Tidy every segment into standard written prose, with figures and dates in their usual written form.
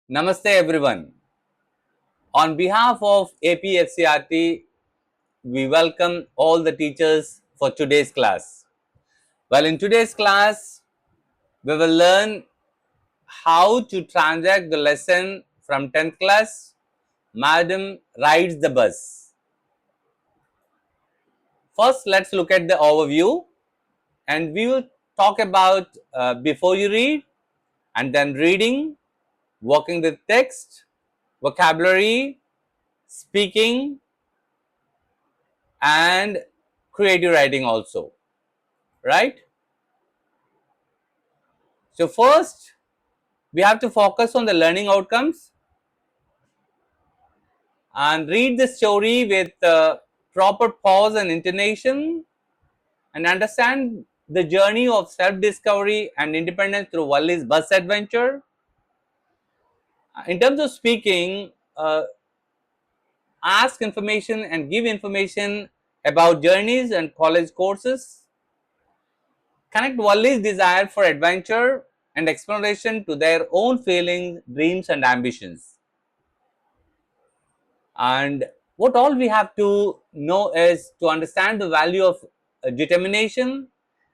Namaste everyone. On behalf of APFCRT, we welcome all the teachers for today's class. Well, in today's class, we will learn how to transact the lesson from 10th class, Madam Rides the Bus. First, let's look at the overview and we will talk about before you read and then reading, working with text, vocabulary, speaking, and creative writing also, right? So first we have to focus on the learning outcomes and read the story with proper pause and intonation and understand the journey of self-discovery and independence through Wally's bus adventure. In terms of speaking, ask information and give information about journeys and college courses. Connect Wally's desire for adventure and exploration to their own feelings, dreams and ambitions. And what all we have to know is to understand the value of determination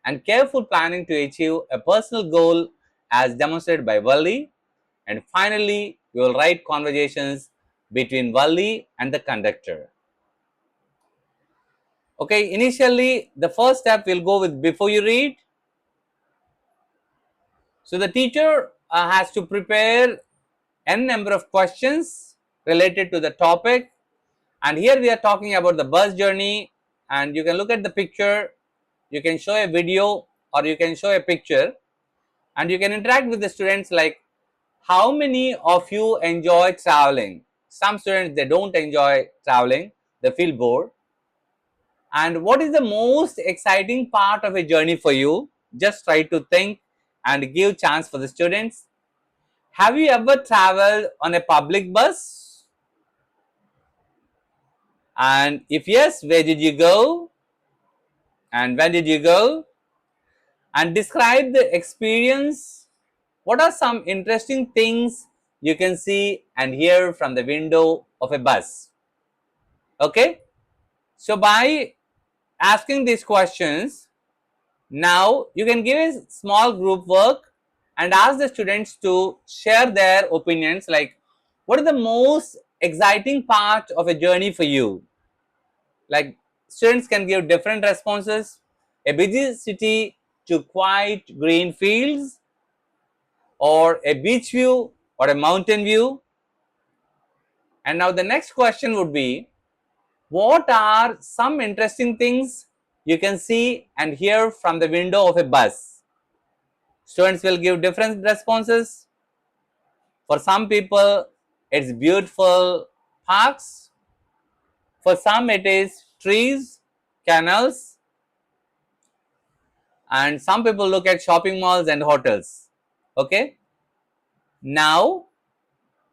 and careful planning to achieve a personal goal as demonstrated by Wally. And finally, we will write conversations between Wally and the conductor. Okay, initially the first step we'll go with before you read. So the teacher has to prepare n number of questions related to the topic, and here we are talking about the bus journey, and you can look at the picture, you can show a video or you can show a picture and you can interact with the students like how many of you enjoy traveling. Some students, they don't enjoy traveling, they feel bored. And what is the most exciting part of a journey for you? Just try to think and give chance for the students. Have you ever traveled on a public bus? And if yes, where did you go? And when did you go? And describe the experience. What are some interesting things you can see and hear from the window of a bus? Okay. So by asking these questions, now you can give a small group work and ask the students to share their opinions like what is the most exciting part of a journey for you. Like students can give different responses. A busy city to quiet green fields, or a beach view, or a mountain view. And now the next question would be, what are some interesting things you can see and hear from the window of a bus? Students will give different responses. For some people, it's beautiful parks. For some, it is trees, canals, and some people look at shopping malls and hotels. Okay. Now,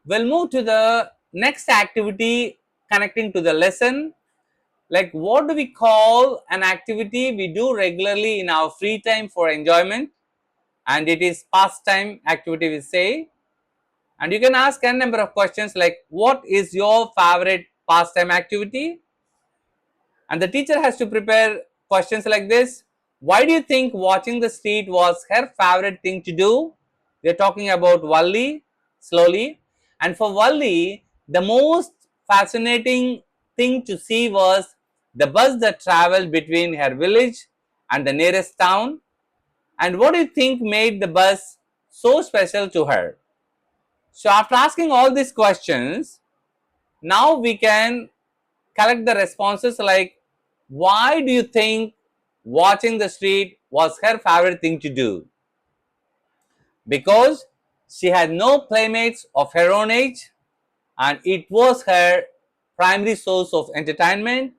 we'll move to the next activity connecting to the lesson. Like what do we call an activity we do regularly in our free time for enjoyment, and it is pastime activity we say. And you can ask n number of questions like what is your favorite pastime activity, and the teacher has to prepare questions like this. Why do you think watching the street was her favorite thing to do? We are talking about Wally slowly, and for Wally the most fascinating thing to see was the bus that traveled between her village and the nearest town. And what do you think made the bus so special to her? So after asking all these questions, now we can collect the responses like why do you think watching the street was her favorite thing to do? Because she had no playmates of her own age and it was her primary source of entertainment,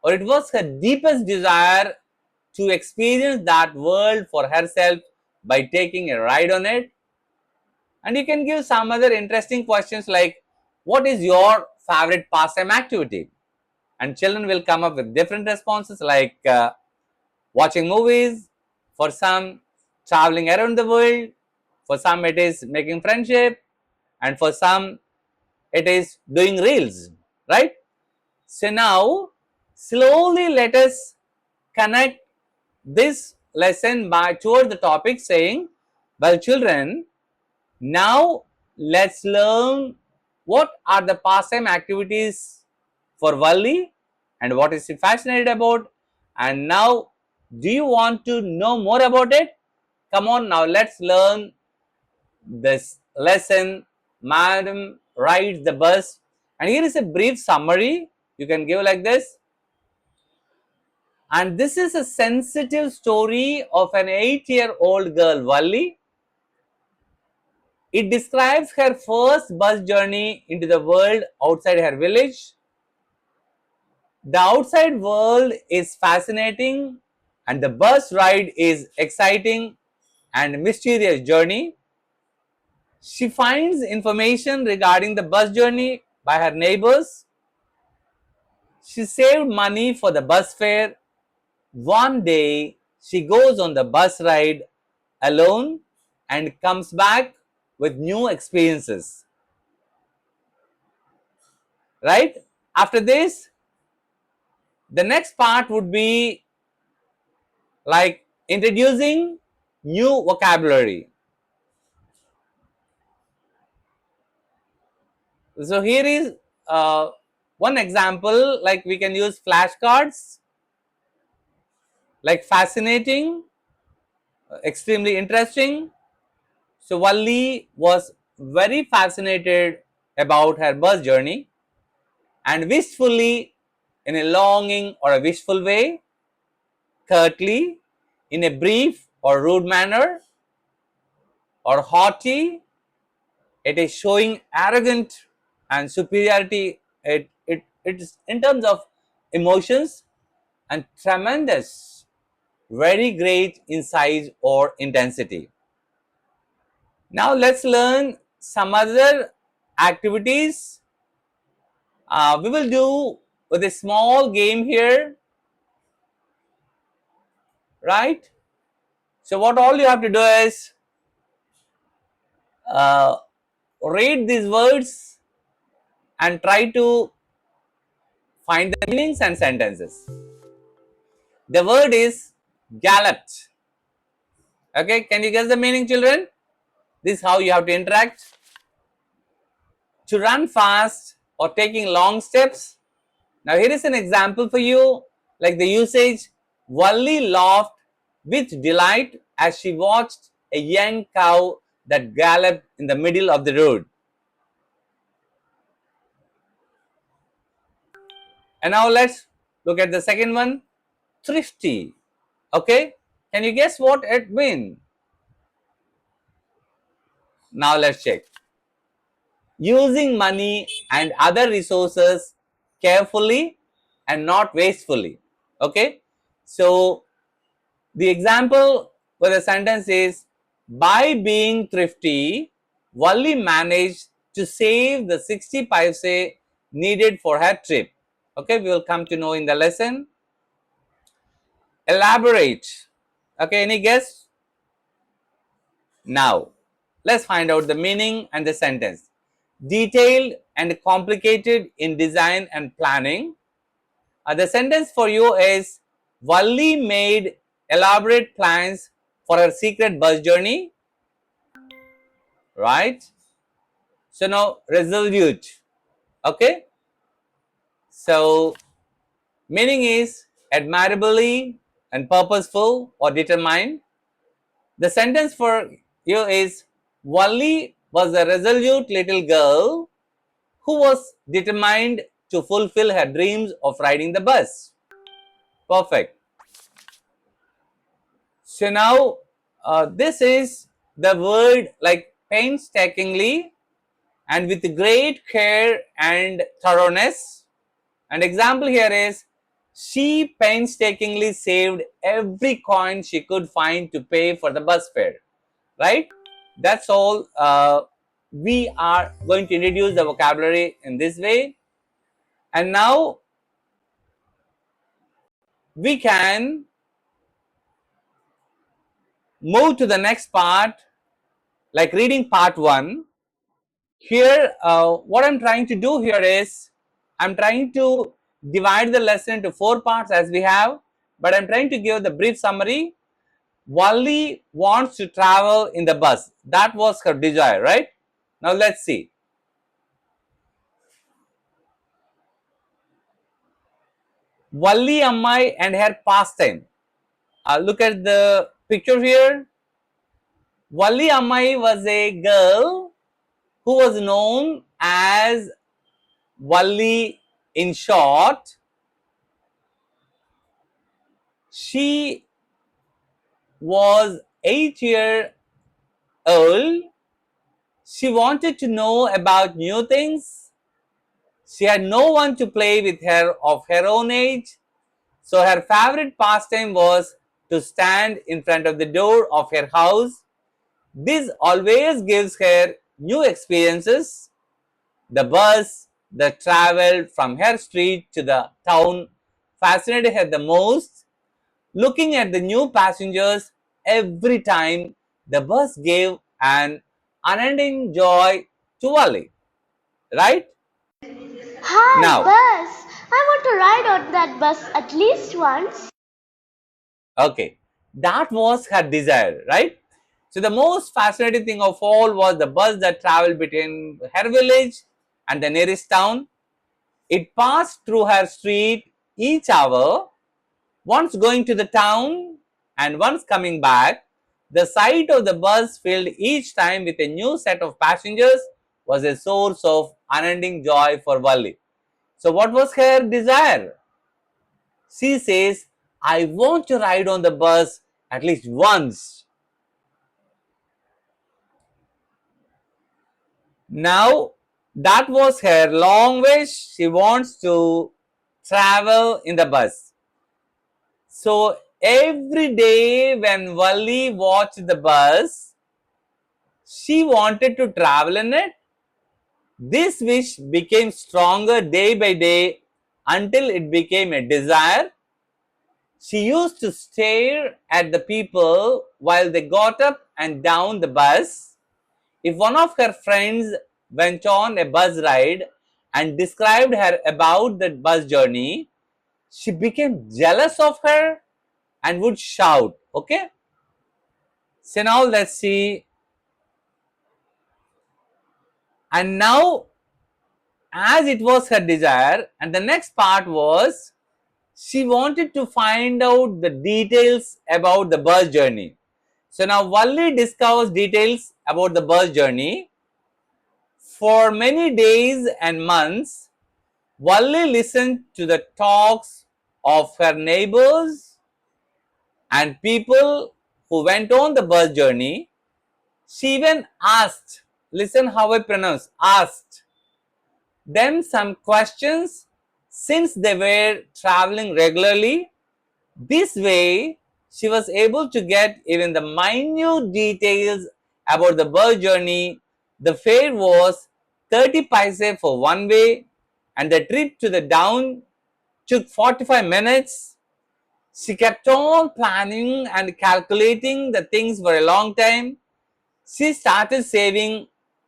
or it was her deepest desire to experience that world for herself by taking a ride on it. And you can give some other interesting questions like what is your favorite pastime activity, and children will come up with different responses like watching movies, for some traveling around the world, for some it is making friendship, and for some it is doing reels, right? So now slowly let us connect this lesson by toward the topic saying, well children, now let's learn what are the pastime activities for Valli and what is she fascinated about, and now do you want to know more about it? Come on, now let's learn this lesson. Madam rides the bus, and here is a brief summary you can give like this. And this is a sensitive story of an 8-year-old girl, Valli. It describes her first bus journey into the world outside her village. The outside world is fascinating and the bus ride is exciting and mysterious journey. She finds information regarding the bus journey by her neighbors. She saved money for the bus fare. One day she goes on the bus ride alone and comes back with new experiences. Right? After this, the next part would be like introducing new vocabulary. So here is one example, like we can use flashcards, like fascinating, extremely interesting. So Valli was very fascinated about her bus journey and wistfully, in a longing or a wishful way, curtly, in a brief or rude manner, or haughty, it is showing arrogant and superiority. It is in terms of emotions and tremendous, very great in size or intensity. Now let's learn some other activities. We will do with a small game here, right? So what all you have to do is uh, read these words and try to find the meanings and sentences. The word is galloped. Okay, can you guess the meaning, children? This is how you have to interact. To run fast or taking long steps. Now here is an example for you, like the usage. Valli laughed with delight as she watched a young cow that galloped in the middle of the road. And now let's look at the second one, thrifty. Okay, can you guess what it means? Now let's check. Using money and other resources carefully and not wastefully. Okay, so the example for the sentence is, by being thrifty, Valli managed to save the 60 paise needed for her trip. Okay, we will come to know in the lesson. Elaborate. Okay, any guess? Now let's find out the meaning and the sentence. Detailed and complicated in design and planning. The sentence for you is, Valli made elaborate plans for her secret bus journey, right? So now resolute. Okay, so meaning is admirably and purposeful or determined. The sentence for you is, Valli was a resolute little girl who was determined to fulfill her dreams of riding the bus. Perfect. So now this is the word like painstakingly and with great care and thoroughness. An example here is, she painstakingly saved every coin she could find to pay for the bus fare, right? That's all. We are going to introduce the vocabulary in this way. And now we can move to the next part, like reading part 1. Here, what I'm trying to do here is, I'm trying to divide the lesson into 4 parts as we have, but I'm trying to give the brief summary. Valli wants to travel in the bus. That was her desire, right? Now let's see. Valli Ammai and her pastime. Look at the picture here. Valli Ammai was a girl who was known as Valli in short. She was 8 years old. She wanted to know about new things. She had no one to play with her of her own age. So her favorite pastime was to stand in front of the door of her house. This always gives her new experiences. The bus that traveled from her street to the town fascinated her the most. Looking at the new passengers every time, the bus gave an unending joy to Wally, right? Hi, Now, bus! I want to ride on that bus at least once. okay, that was her desire, right? So the most fascinating thing of all was the bus that traveled between her village and the nearest town. It passed through her street each hour, once going to the town and once coming back. The sight of the bus filled each time with a new set of passengers was a source of unending joy for Valli. So what was her desire? She says, I want to ride on the bus at least once. Now, that was her long wish. She wants to travel in the bus. So, every day when Valli watched the bus, she wanted to travel in it. This wish became stronger day by day until it became a desire. She used to stare at the people while they got up and down the bus. If one of her friends went on a bus ride and described her about the bus journey, she became jealous of her and would shout. Okay, so now let's see. And now, as it was her desire, and the next part was she wanted to find out the details about the bus journey. So now Valli discovers details about the bus journey. For many days and months, Valli listened to the talks of her neighbors and people who went on the bus journey. She even asked, listen how I pronounce, asked them some questions since they were traveling regularly. This way, she was able to get even the minute details about the bus journey. The fare was 30 paise for one way, and the trip to the down took 45 minutes. She kept on planning and calculating the things for a long time. She started saving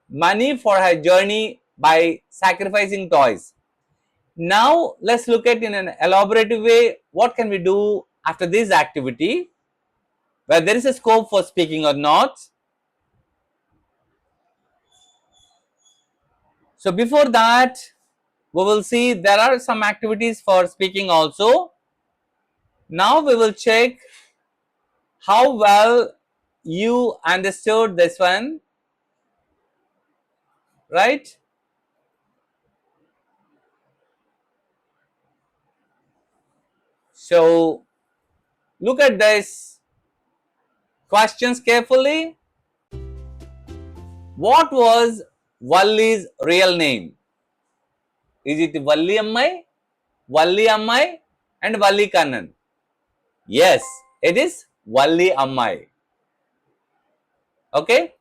money for her journey by sacrificing toys. Now let's look at in an elaborative way what can we do after this activity where there is a scope for speaking or not. So before that, we will see there are some activities for speaking also. Now we will check how well you understood this one, right? So look at this questions carefully. What was Valli's real name? Is it Valli Ammai, Valli Ammai and Valli Kannan? Yes, it is Valli Ammai. Okay.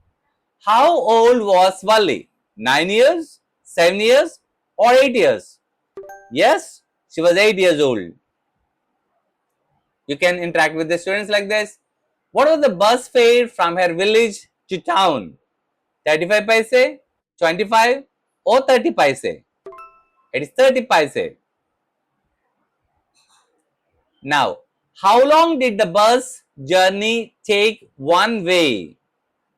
How old was Valli? 9 years, 7 years or 8 years? Yes, she was 8 years old. You can interact with the students like this. What was the bus fare from her village to town? 35 paise, 25 or 30 paise? It is 30 paise. Now, how long did the bus journey take one way?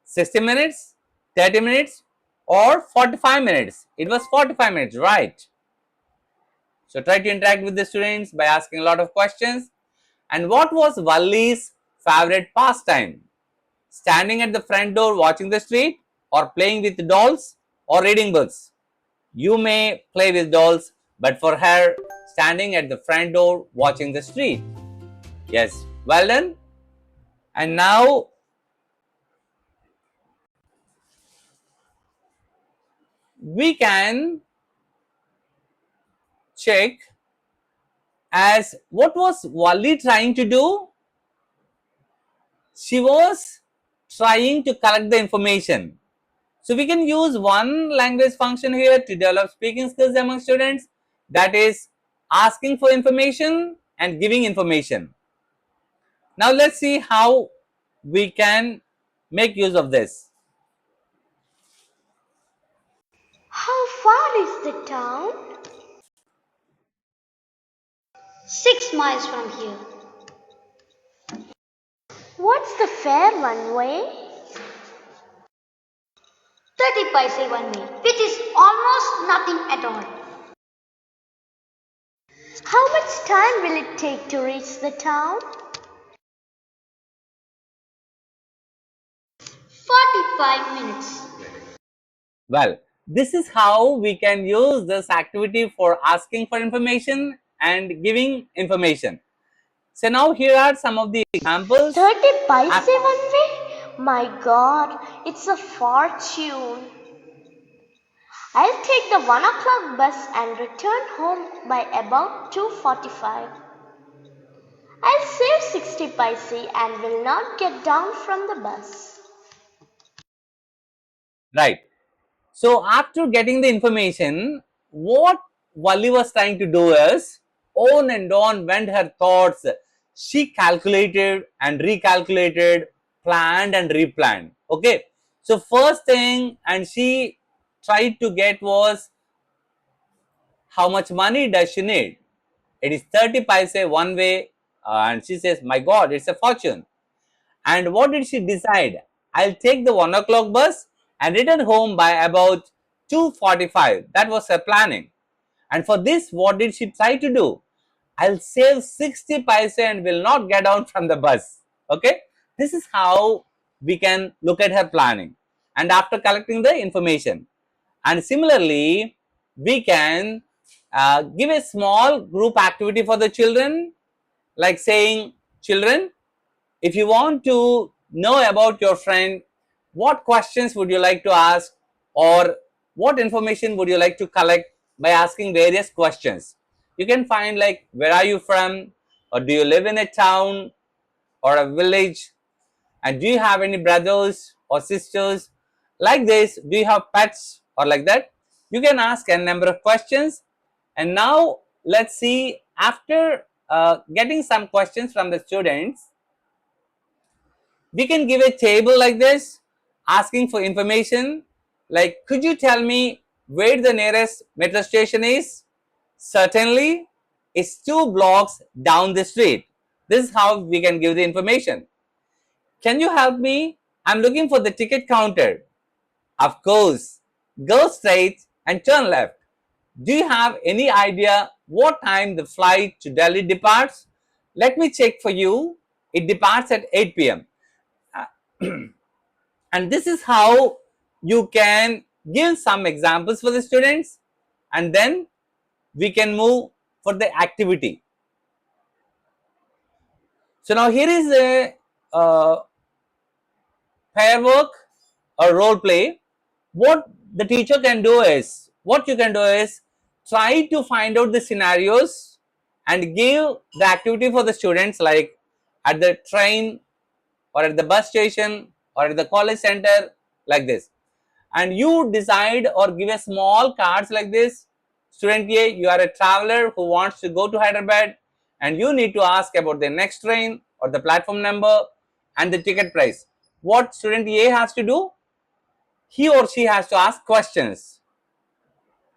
60 minutes, 30 minutes or 45 minutes? It was 45 minutes, right? So try to interact with the students by asking a lot of questions. And what was Valli's favorite pastime? Standing at the front door watching the street, or playing with dolls, or reading books? You may play with dolls, but for her, standing at the front door watching the street. Yes, well done. And now we can check as what was Valli trying to do? She was trying to collect the information. So we can use one language function here to develop speaking skills among students, that is asking for information and giving information. Now let's see how we can make use of this. How far is the town? 6 miles from here. What's the fare one way? 30 paise one way, which is almost nothing at all. How much time will it take to reach the town? 45 minutes. Well, this is how we can use this activity for asking for information and giving information. So now here are some of the examples. 30 paise one way? My God, it's a fortune. I'll take the 1 o'clock bus and return home by about 2:45. I'll save 60 paise and will not get down from the bus. Right. So after getting the information, what Valli was trying to do is, on and on went her thoughts. She calculated and recalculated, planned and replanned. Okay. So first thing, and she tried to get was, how much money does she need? It is 30 paise one way, and she says, my God, it's a fortune. And what did she decide? I'll take the 1 o'clock bus and return home by about 2:45. That was her planning. And for this, what did she try to do? I'll save 60 paise and will not get down from the bus. Okay, this is how we can look at her planning. And after collecting the information, and similarly, we can give a small group activity for the children, like saying, children, if you want to know about your friend, what questions would you like to ask, or what information would you like to collect by asking various questions? You can find like, where are you from, or do you live in a town or a village, and do you have any brothers or sisters? Like this, do you have pets, or like that? You can ask a number of questions. And now let's see, after getting some questions from the students, we can give a table like this, asking for information like, could you tell me where the nearest metro station is? Certainly, it's 2 blocks down the street. This is how we can give the information. Can you help me? I'm looking for the ticket counter. Of course, go straight and turn left. Do you have any idea what time the flight to Delhi departs? Let me check for you. It departs at 8 p.m. And this is how you can give some examples for the students, and then we can move for the activity. So now here is a pair work or role play. What the teacher can do is, what you can do is, try to find out the scenarios and give the activity for the students, like at the train or at the bus station or at the college center, like this. And you decide or give a small cards like this. Student A, you are a traveler who wants to go to Hyderabad, and you need to ask about the next train or the platform number and the ticket price. What student A has to do? he or she has to ask questions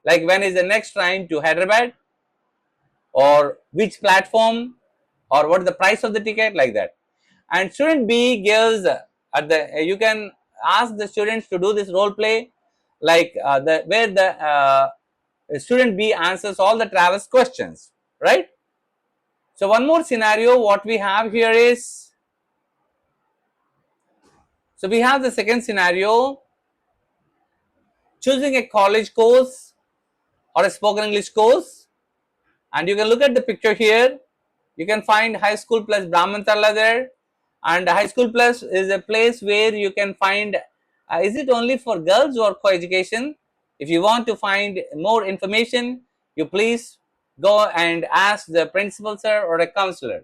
like when is the next train to Hyderabad, or which platform, or what is the price of the ticket, like that. And student B gives at the you can ask the students to do this role play like where the student B answers all the Travis questions, right? So one more scenario what we have here is, so we have the second scenario, choosing a college course or a spoken English course, and you can look at the picture here. You can find High School Plus Brahmantala there, and High School Plus is a place where you can find is it only for girls or co-education? If you want to find more information, you please go and ask the principal sir or a counselor.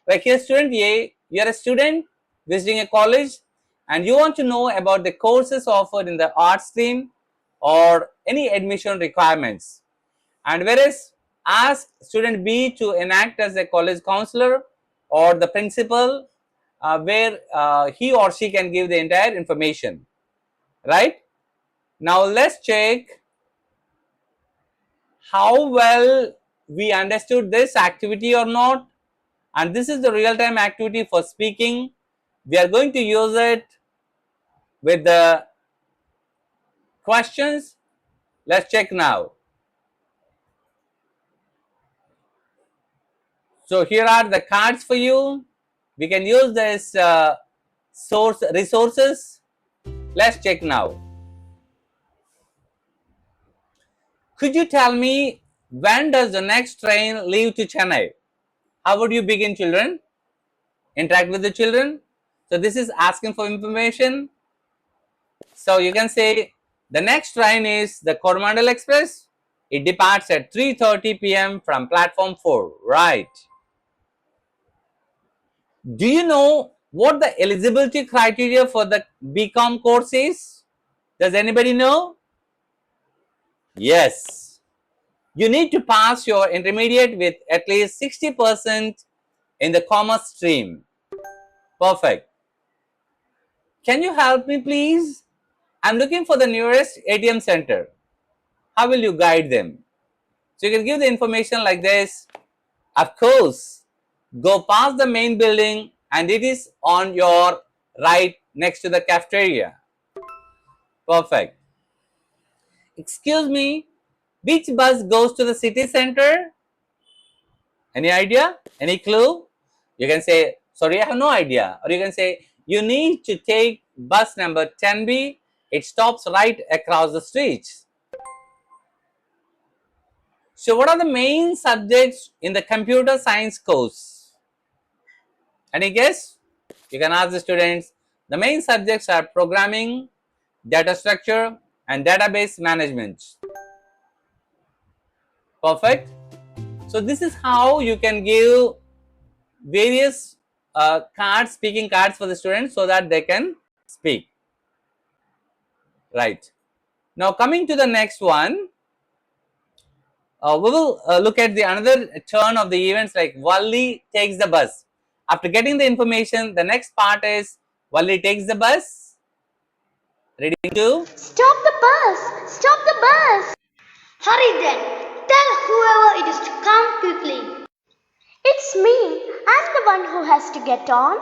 Like here, student A, you are a student visiting a college and you want to know about the courses offered in the art stream or any admission requirements. And whereas ask student B to enact as a college counselor or the principal where he or she can give the entire information, right? Now let's check how well we understood this activity or not. And this is the real-time activity for speaking. We are going to use it with the questions. Let's check now. So here are the cards for you. We can use this source resources. Let's check now. Could you tell me when does the next train leave to Chennai? How would you begin, children? Interact with the children. So this is asking for information. So you can say the next train is the Coromandel Express. It departs at 3:30 p.m. from platform 4, right? Do you know what the eligibility criteria for the BCom course is? Does anybody know? Yes. You need to pass your intermediate with at least 60% in the commerce stream. Perfect. Can you help me please? I'm looking for the nearest ATM center. How will you guide them? So you can give the information like this. Of course, go past the main building and it is on your right next to the cafeteria. Perfect. Excuse me, which bus goes to the city center? Any idea? Any clue? You can say, sorry, I have no idea. Or you can say, you need to take bus number 10B. It stops right across the street. So what are the main subjects in the computer science course? Any guess? You can ask the students. The main subjects are programming, data structure, and database management. Perfect. So this is how you can give various cards, speaking cards for the students so that they can speak. Right. Now coming to the next one, we will look at the another turn of the events like Valli takes the bus. After getting the information, the next part is Valli takes the bus. Ready to? Stop the bus! Stop the bus! Hurry then. Tell whoever it is to come quickly. It's me. I'm the one who has to get on.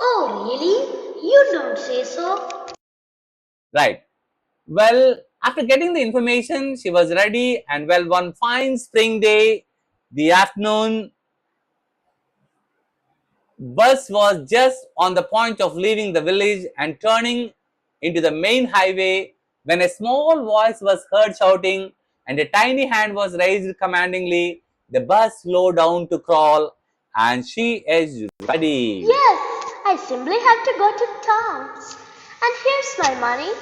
Oh, really? You don't say so. Right. Well, after getting the information, she was ready, and well, one fine spring day, the afternoon, bus was just on the point of leaving the village and turning into the main highway when a small voice was heard shouting and a tiny hand was raised commandingly. The bus slowed down to crawl and she is ready. Yes, I simply have to go to town. And here's my money.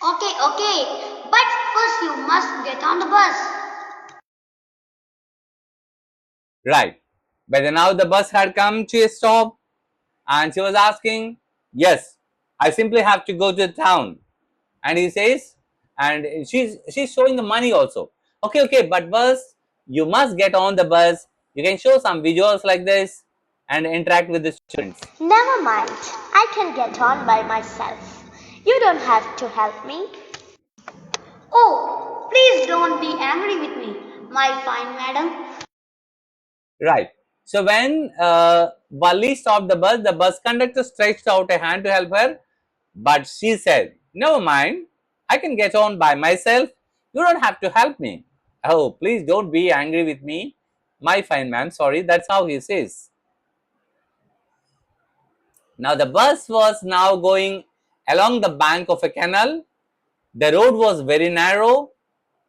Okay. But first you must get on the bus. Right. But now the bus had come to a stop and she was asking, yes, I simply have to go to the town. And he says, and she's showing the money also. Okay, but bus, you must get on the bus. You can show some visuals like this and interact with the students. Never mind. I can get on by myself. You don't have to help me. Oh, please don't be angry with me, my fine madam. Right. So when Valli stopped the bus conductor stretched out a hand to help her, but she said, "Never mind, I can get on by myself. You don't have to help me." Oh, please don't be angry with me, my fine man. Sorry, that's how he says. Now the bus was now going along the bank of a canal. The road was very narrow.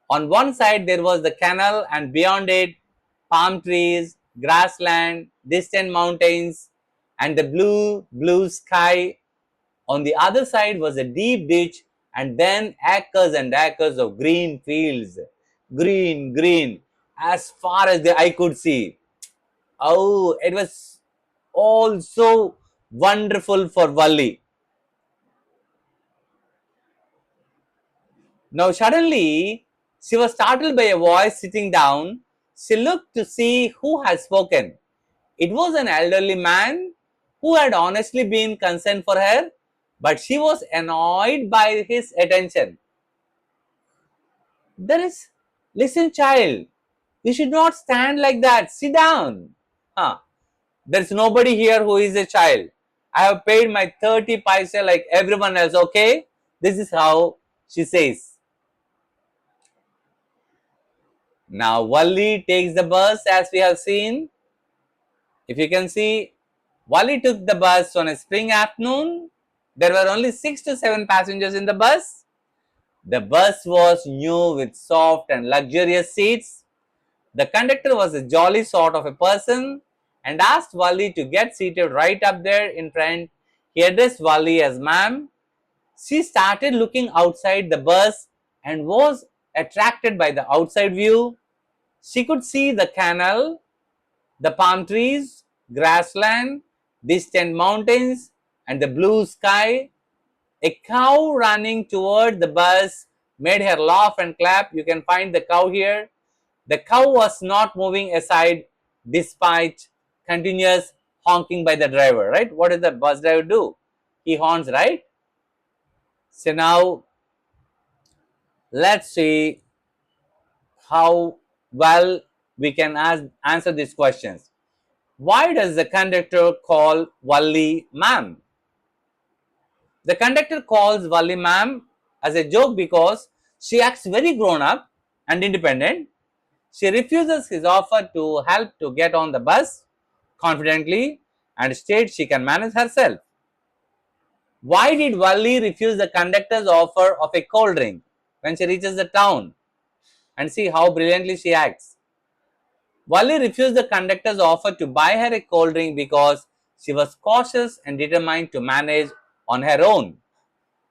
On one side there was the canal, and beyond it palm trees, grassland, distant mountains, and the blue sky. On the other side was a deep ditch, and then acres and acres of green fields. Green, as far as the eye could see. Oh, it was all so wonderful for Valli. Now suddenly she was startled by a voice sitting down. She looked to see who had spoken. It was an elderly man who had honestly been concerned for her, but she was annoyed by his attention. There is, listen, child, you should not stand like that. Sit down. Huh. There's nobody here who is a child. I have paid my 30 paise like everyone else, okay? This is how she says. Now, Valli takes the bus as we have seen. If you can see, Valli took the bus on a spring afternoon. There were only 6 to 7 passengers in the bus. The bus was new with soft and luxurious seats. The conductor was a jolly sort of a person and asked Valli to get seated right up there in front. He addressed Valli as ma'am. She started looking outside the bus and was attracted by the outside view. She could see the canal, the palm trees, grassland, distant mountains, and the blue sky. A cow running toward the bus made her laugh and clap. You can find the cow here. The cow was not moving aside despite continuous honking by the driver, right? What does the bus driver do? He horns, right? So now let's see how well we can answer these questions. Why does the conductor call Valli ma'am? The conductor calls Valli ma'am as a joke because she acts very grown up and independent. She refuses his offer to help to get on the bus confidently and states she can manage herself. Why did Valli refuse the conductor's offer of a cold drink when she reaches the town? And see how brilliantly she acts. Valli refused the conductor's offer to buy her a cold drink because she was cautious and determined to manage on her own.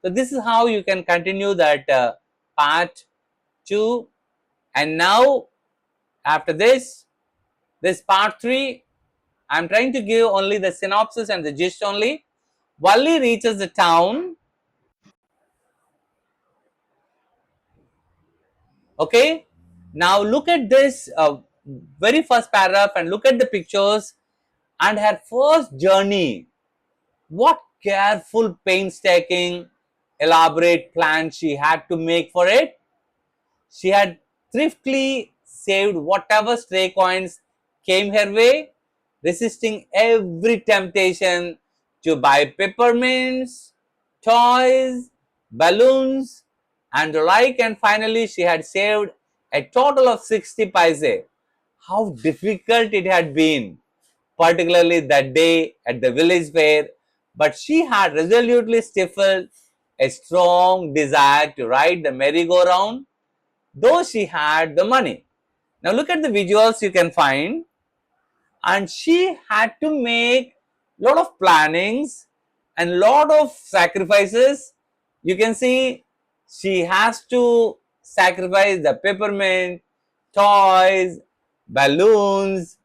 So this is how you can continue that part 2. And now after this part 3, I am trying to give only the synopsis and the gist only. Valli reaches the town. Okay. Now look at this very first paragraph and look at the pictures and her first journey. What careful, painstaking, elaborate plan she had to make for it. She had thriftily saved whatever stray coins came her way, resisting every temptation to buy peppermints, toys, balloons, and the like, and finally she had saved a total of 60 paise. How difficult it had been, particularly that day at the village fair, but she had resolutely stifled a strong desire to ride the merry-go-round, though she had the money. Now look at the visuals you can find, and she had to make lot of plannings and lot of sacrifices. You can see she has to sacrifice the peppermint, toys, balloons,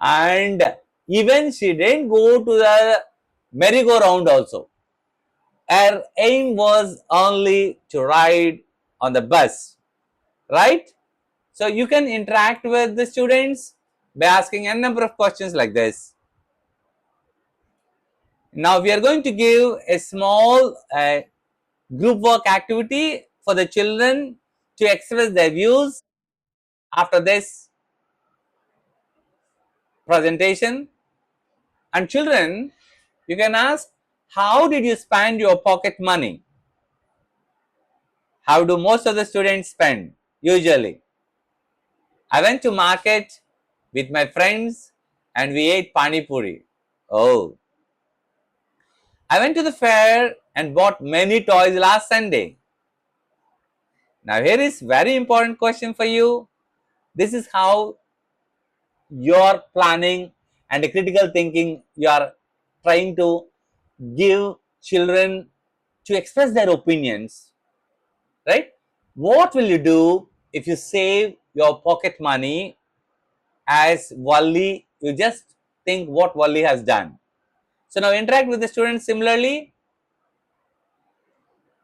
and even she didn't go to the merry-go-round also. Her aim was only to ride on the bus, right? So you can interact with the students by asking a number of questions like this. Now we are going to give a small group work activity for the children to express their views after this presentation. And children, you can ask, how did you spend your pocket money? How do most of the students spend usually? I went to market with my friends and we ate pani puri. Oh, I went to the fair and bought many toys last Sunday. Now here is very important question for you. This is how your planning and critical thinking you are trying to give children to express their opinions, right? What will you do if you save your pocket money as Wally? You just think what Wally has done. So now interact with the students similarly.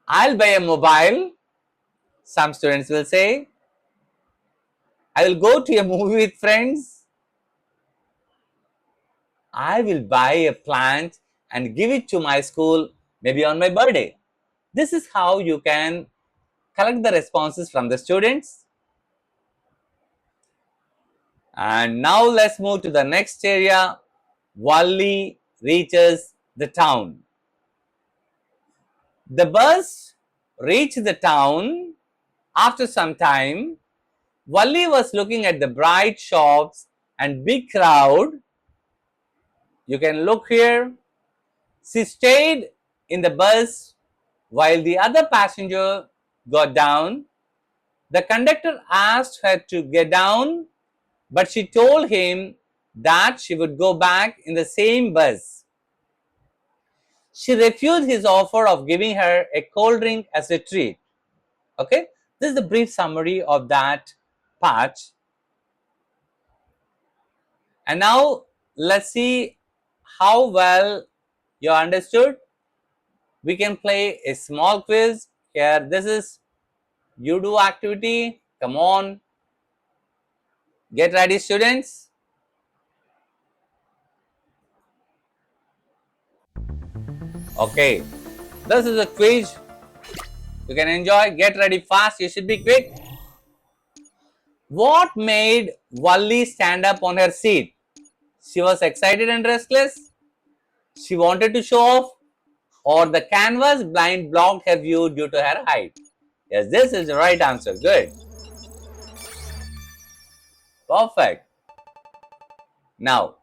I'll buy a mobile. Some students will say, I will go to a movie with friends. I will buy a plant and give it to my school maybe on my birthday. This is how you can collect the responses from the students. And now let's move to the next area. Wally reaches the town. The bus reached the town. After some time, Wally was looking at the bright shops and big crowd. You can look here. She stayed in the bus while the other passenger got down. The conductor asked her to get down, but she told him that she would go back in the same bus. She refused his offer of giving her a cold drink as a treat. Okay, this is the brief summary of that part. And now let's see how well you understood. We can play a small quiz here. This is you do activity. Come on, get ready, students. Okay, this is a quiz. You can enjoy. Get ready fast. You should be quick. What made Wally stand up on her seat? She was excited and restless. She wanted to show off, or the canvas blind blocked her view due to her height. Yes, this is the right answer. Good. Perfect. Now,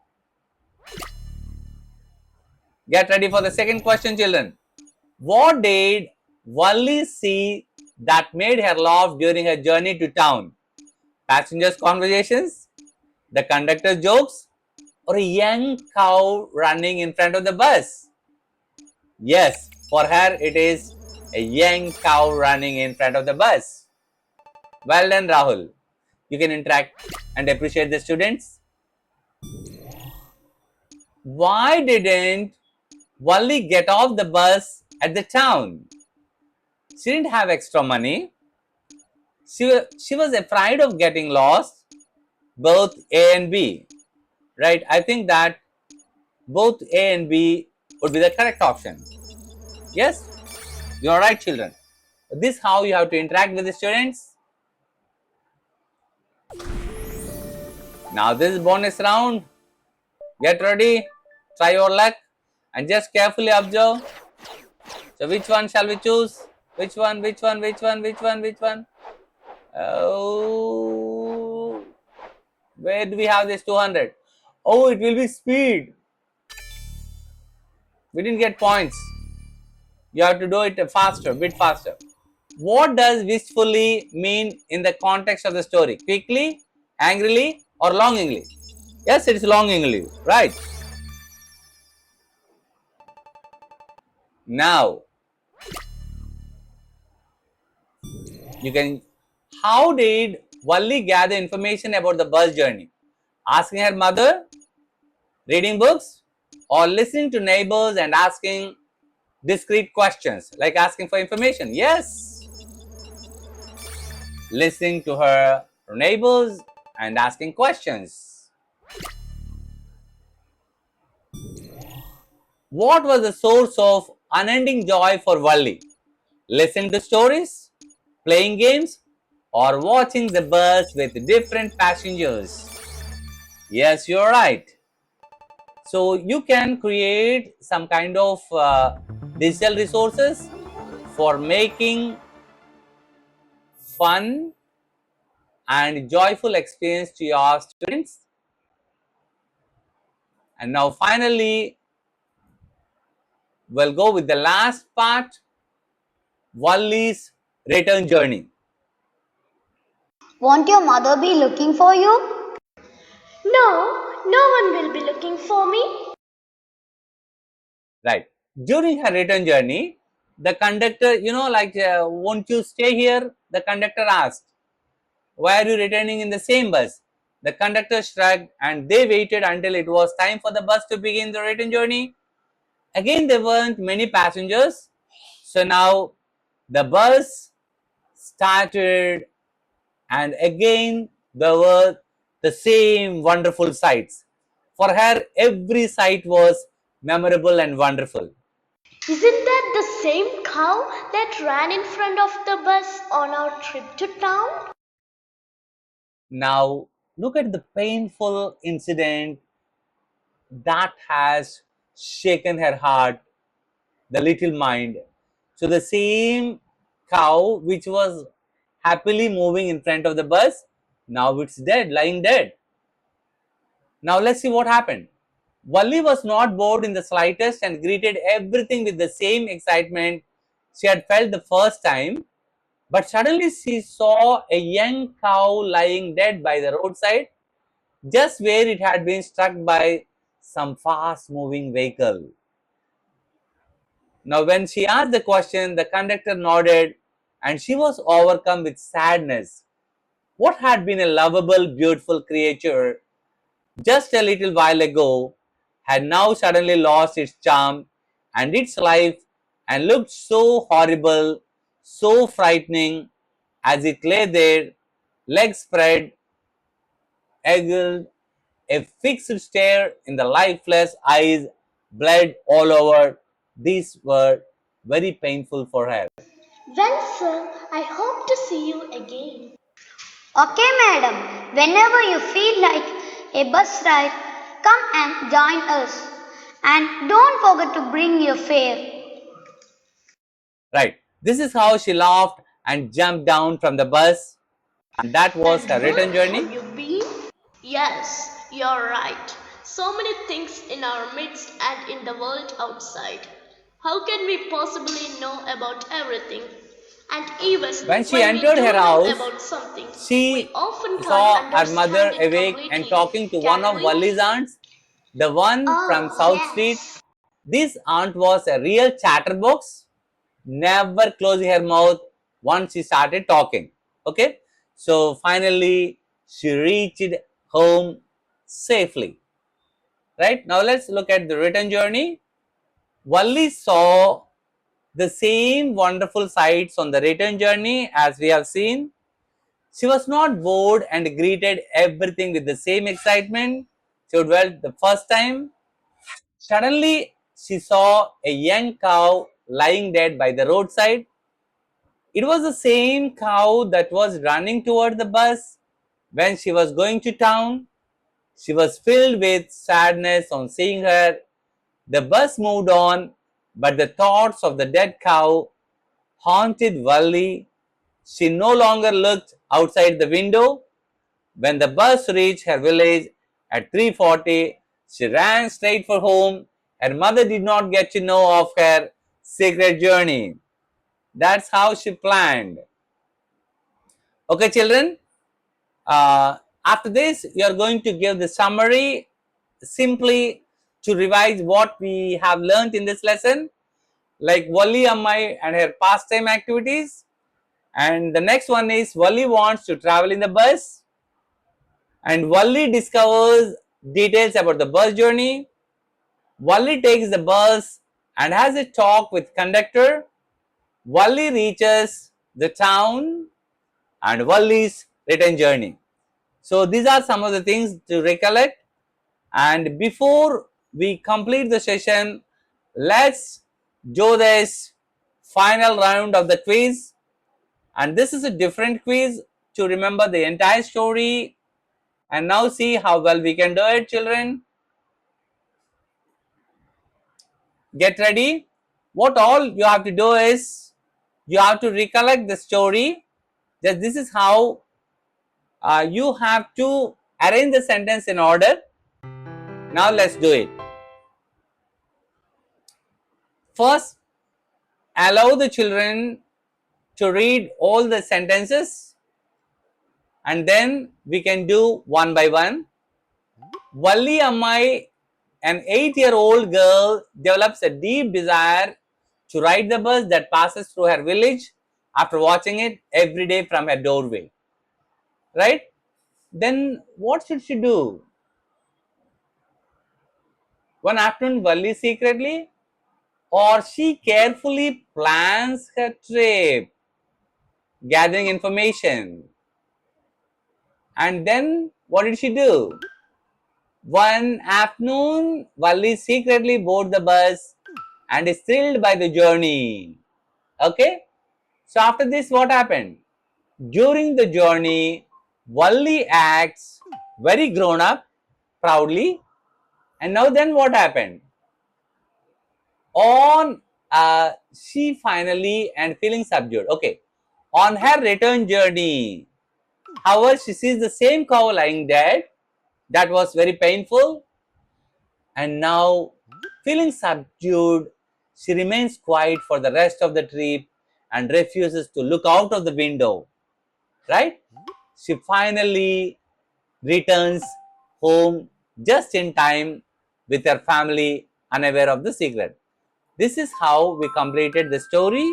get ready for the second question, children. What did Wally see that made her laugh during her journey to town? Passengers' conversations, the conductor's jokes, or a young cow running in front of the bus? Yes, for her it is a young cow running in front of the bus. Well done, Rahul. You can interact and appreciate the students. Why didn't Wally get off the bus at the town? She didn't have extra money. She was afraid of getting lost. Both A and B. Right? I think that both A and B would be the correct option. Yes? You are right, children. This is how you have to interact with the students. Now this is bonus round. Get ready. Try your luck and just carefully observe. So which one shall we choose? Which one? Which one? Which one? Which one? Which one? Oh, where do we have this 200? Oh, it will be speed. We didn't get points. You have to do it faster, a bit faster. What does wistfully mean in the context of the story? Quickly, angrily, or longingly? Yes, it is longingly, right? Now, you can, how did Wally gather information about the bus journey? Asking her mother, reading books, or listening to neighbors and asking discreet questions, like asking for information? Yes. Listening to her neighbors and asking questions. What was the source of unending joy for Wally? listening to stories, playing games, or watching the bus with different passengers? Yes, you're right. So you can create some kind of digital resources for making fun and joyful experience to your students. And now finally, we'll go with the last part, Wally's return journey. Won't your mother be looking for you? No, no one will be looking for me. Right. During her return journey, the conductor, won't you stay here? The conductor asked. Why are you returning in the same bus? The conductor shrugged and they waited until it was time for the bus to begin the return journey. Again, there weren't many passengers. So now the bus started, and again there were the same wonderful sights. For her, every sight was memorable and wonderful. Isn't that the same cow that ran in front of the bus on our trip to town? Now, look at the painful incident that has shaken her heart, the little mind. So, the same cow which was happily moving in front of the bus, now it's dead, lying dead. Now, let's see what happened. Wally was not bored in the slightest and greeted everything with the same excitement she had felt the first time. But suddenly she saw a young cow lying dead by the roadside, just where it had been struck by some fast moving vehicle. Now, when she asked the question, the conductor nodded and she was overcome with sadness. What had been a lovable, beautiful creature just a little while ago had now suddenly lost its charm and its life and looked so horrible, so frightening as it lay there, legs spread, eagle, a fixed stare in the lifeless eyes, blood all over. These were very painful for her. Well, sir, I hope to see you again. Okay, madam. Whenever you feel like a bus ride, come and join us. And don't forget to bring your fare. Right. This is how she laughed and jumped down from the bus. And that was And her where return journey. have you been? Yes, you're right. So many things in our midst and in the world outside. How can we possibly know about everything? And even When she when we entered do her know house, about something, we she often can't saw her mother understand it awake and completely. talking to one Can of we? Wally's aunts, the one from Oh, South Street. yes. This aunt was a real chatterbox, never closing her mouth once she started talking. Okay, so finally she reached home safely. Right now, let's look at the return journey. Wally saw the same wonderful sights on the return journey as we have seen. She was not bored and greeted everything with the same excitement she would felt the first time. Suddenly, she saw a young cow lying dead by the roadside. It was the same cow that was running toward the bus when she was going to town. She was filled with sadness on seeing her. The bus moved on, but the thoughts of the dead cow haunted Wally. She no longer looked outside the window. When the bus reached her village at 3:40, she ran straight for home. Her mother did not get to know of her secret journey. That's how she planned. Okay, children, after this, you are going to give the summary simply to revise what we have learned in this lesson, like Wali Ammai and her pastime activities. And the next one is Wali wants to travel in the bus, and Wali discovers details about the bus journey. Wali takes the bus and has a talk with conductor. Wali reaches the town and Wali's return journey. So these are some of the things to recollect. And before we complete the session, let's do this final round of the quiz, and this is a different quiz to remember the entire story. And now see how well we can do it, children. Get ready. What all you have to do is you have to recollect the story. That this is how you have to arrange the sentence in order. Now let's do it. First, allow the children to read all the sentences, and then we can do one by one. Valli Ammai, an 8-year-old girl, develops a deep desire to ride the bus that passes through her village after watching it every day from her doorway. Right? Then what should she do? One afternoon, Valli secretly or she carefully plans her trip, gathering information. And then what did she do? One afternoon, Valli secretly boarded the bus and is thrilled by the journey. Okay? So after this, what happened? During the journey, Valli acts very grown up, proudly. And now then what happened? On she finally and feeling subdued. Okay. On her return journey, however, she sees the same cow lying dead. That was very painful. And now, feeling subdued, she remains quiet for the rest of the trip and refuses to look out of the window. Right? She finally returns home just in time with her family, unaware of the secret. This is how we completed the story.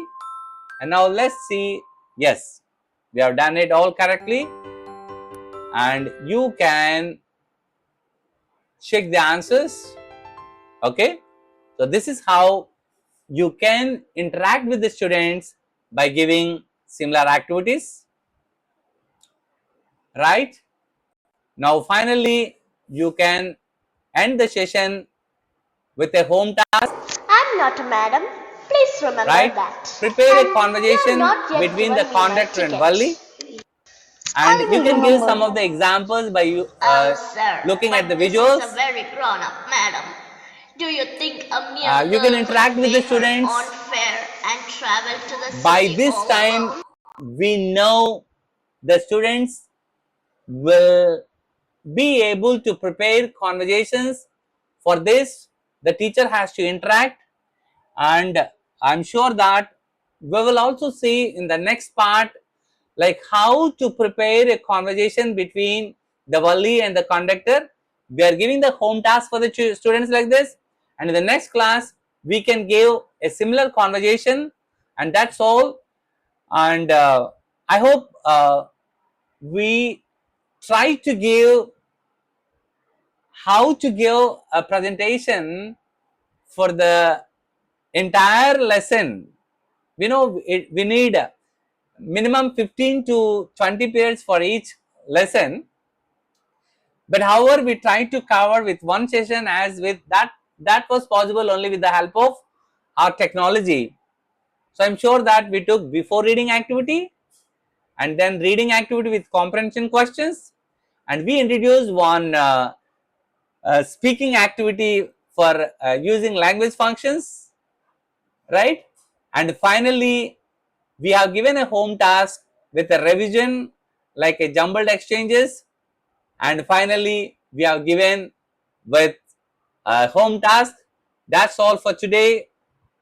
And now let's see. Yes, we have done it all correctly. And you can check the answers. Okay. So this is how you can interact with the students by giving similar activities. Right. Now finally, you can end the session with a home task. I'm not a madam. Please remember Right? that. Prepare And a conversation you have not yet between the given me my conductor and ticket. Valli. And you can give some of the examples by you Sir, looking but at the this visuals. is a very grown-up madam. Do you think a mere You can girl interact could with the pay her students. own fare and travel to the By city this all time, alone? we know the students will be able to prepare conversations. For this, the teacher has to interact, and I'm sure that we will also see in the next part like how to prepare a conversation between the Valli and the conductor. We are giving the home task for the students like this, and in the next class we can give a similar conversation, and that's all. And I hope we try to give how to give a presentation for the entire lesson. We know we need minimum 15 to 20 periods for each lesson, but however we try to cover with one session, as with that was possible only with the help of our technology. So I'm sure that we took before reading activity and then reading activity with comprehension questions, and we introduced one speaking activity for using language functions, right? And finally, we have given a home task with a revision like a jumbled exchanges, and finally we have given with a home task. That's all for today,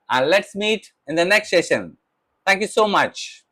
and let's meet in the next session. Thank you so much.